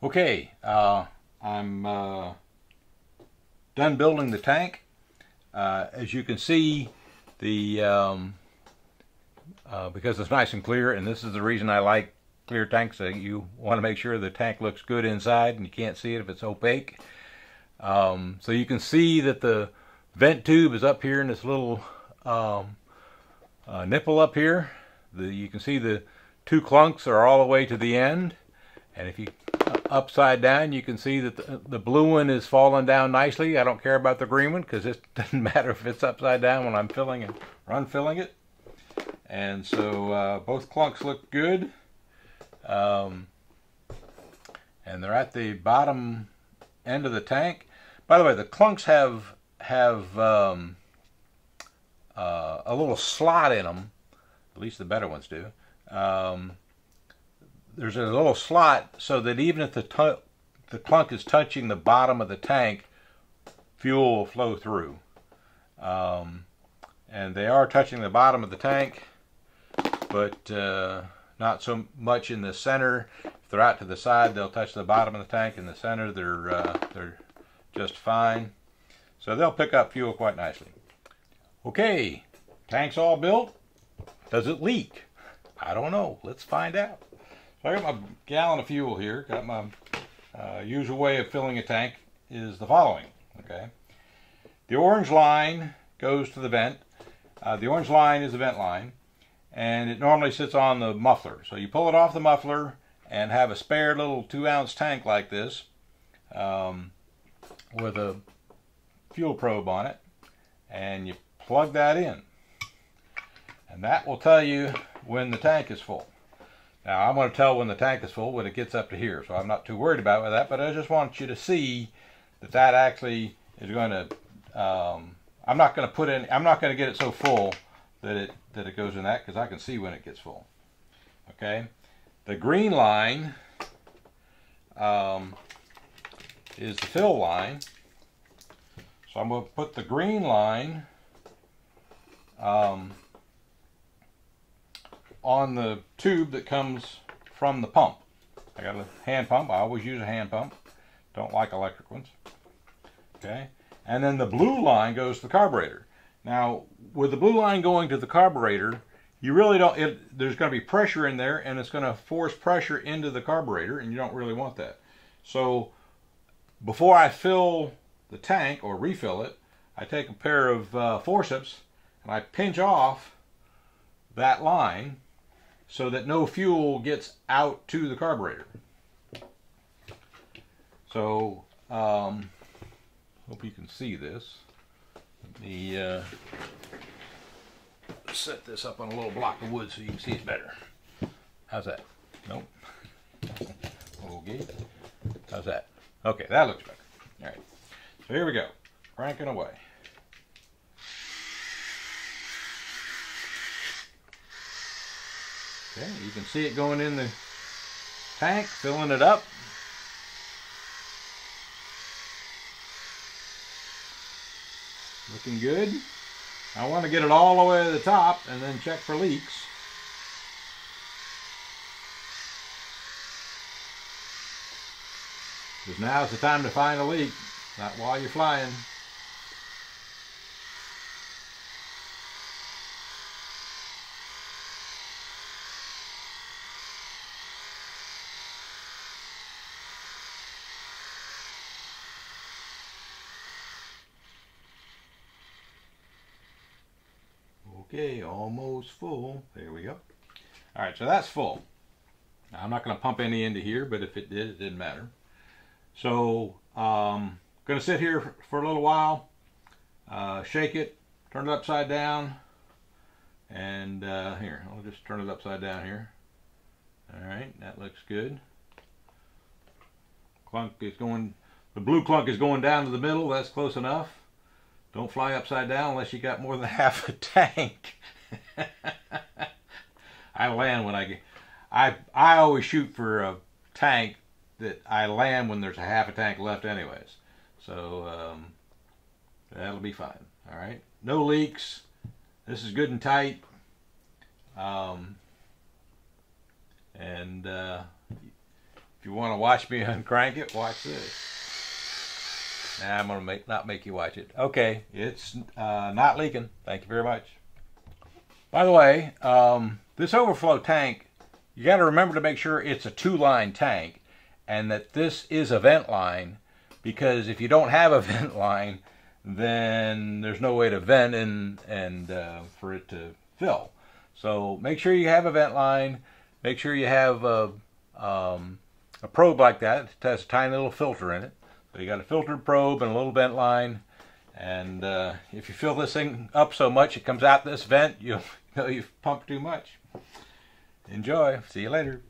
Okay, I'm done building the tank. As you can see, the because it's nice and clear, and this is the reason I like clear tanks. You want to make sure the tank looks good inside, and you can't see it if it's opaque. So you can see that the vent tube is up here in this little nipple up here. You can see the two clunks are all the way to the end, and if you upside down, you can see that the blue one is falling down nicely. I don't care about the green one because it doesn't matter if it's upside down when I'm filling it or unfilling it. And so both clunks look good, and they're at the bottom end of the tank. By the way, the clunks have a little slot in them. At least the better ones do. There's a little slot so that even if the clunk is touching the bottom of the tank, fuel will flow through. And they are touching the bottom of the tank, but not so much in the center. If they're out to the side, they'll touch the bottom of the tank. In the center, they're just fine. So they'll pick up fuel quite nicely. Okay, tank's all built. Does it leak? I don't know. Let's find out. So I got my gallon of fuel here. Got my usual way of filling a tank is the following. Okay, the orange line goes to the vent. The orange line is the vent line, and it normally sits on the muffler. So you pull it off the muffler and have a spare little 2-ounce tank like this with a fuel probe on it, and you plug that in, and that will tell you when the tank is full. Now I'm going to tell when the tank is full when it gets up to here, so I'm not too worried about that, but I just want you to see that that actually is going to I'm not going to get it so full that it goes in that, because I can see when it gets full. Okay, the green line is the fill line, so I'm going to put the green line on the tube that comes from the pump. I got a hand pump. I always use a hand pump. Don't like electric ones. Okay, and then the blue line goes to the carburetor. Now, with the blue line going to the carburetor, you really don't. There's going to be pressure in there, and it's going to force pressure into the carburetor, and you don't really want that. So, before I fill the tank or refill it, I take a pair of forceps and I pinch off that line so that no fuel gets out to the carburetor. So, hope you can see this. Let me set this up on a little block of wood so you can see it better. How's that? Nope. Okay. How's that? Okay, that looks better. All right. So here we go. Cranking away. Okay, you can see it going in the tank, filling it up. Looking good. I want to get it all the way to the top and then check for leaks. Because now's the time to find a leak, not while you're flying. Okay, almost full. There we go. All right, so that's full. Now, I'm not going to pump any into here, but if it did, it didn't matter. So, going to sit here for a little while, shake it, turn it upside down, and here, I'll just turn it upside down here. All right, that looks good. Clunk is going, the blue clunk is going down to the middle. That's close enough. Don't fly upside down unless you got more than half a tank. I land when I always shoot for a tank that I land when there's a half a tank left anyways. So that'll be fine. All right. No leaks. This is good and tight. If you want to watch me uncrank it, watch this. Now I'm going to not make you watch it. Okay, it's not leaking. Thank you very much. By the way, this overflow tank, you got to remember to make sure it's a 2-line tank and that this is a vent line, because if you don't have a vent line, then there's no way to vent and for it to fill. So make sure you have a vent line. Make sure you have a probe like that. It has a tiny little filter in it. So you got a filtered probe and a little vent line. And if you fill this thing up so much it comes out this vent, you'll know you've pumped too much. Enjoy. See you later.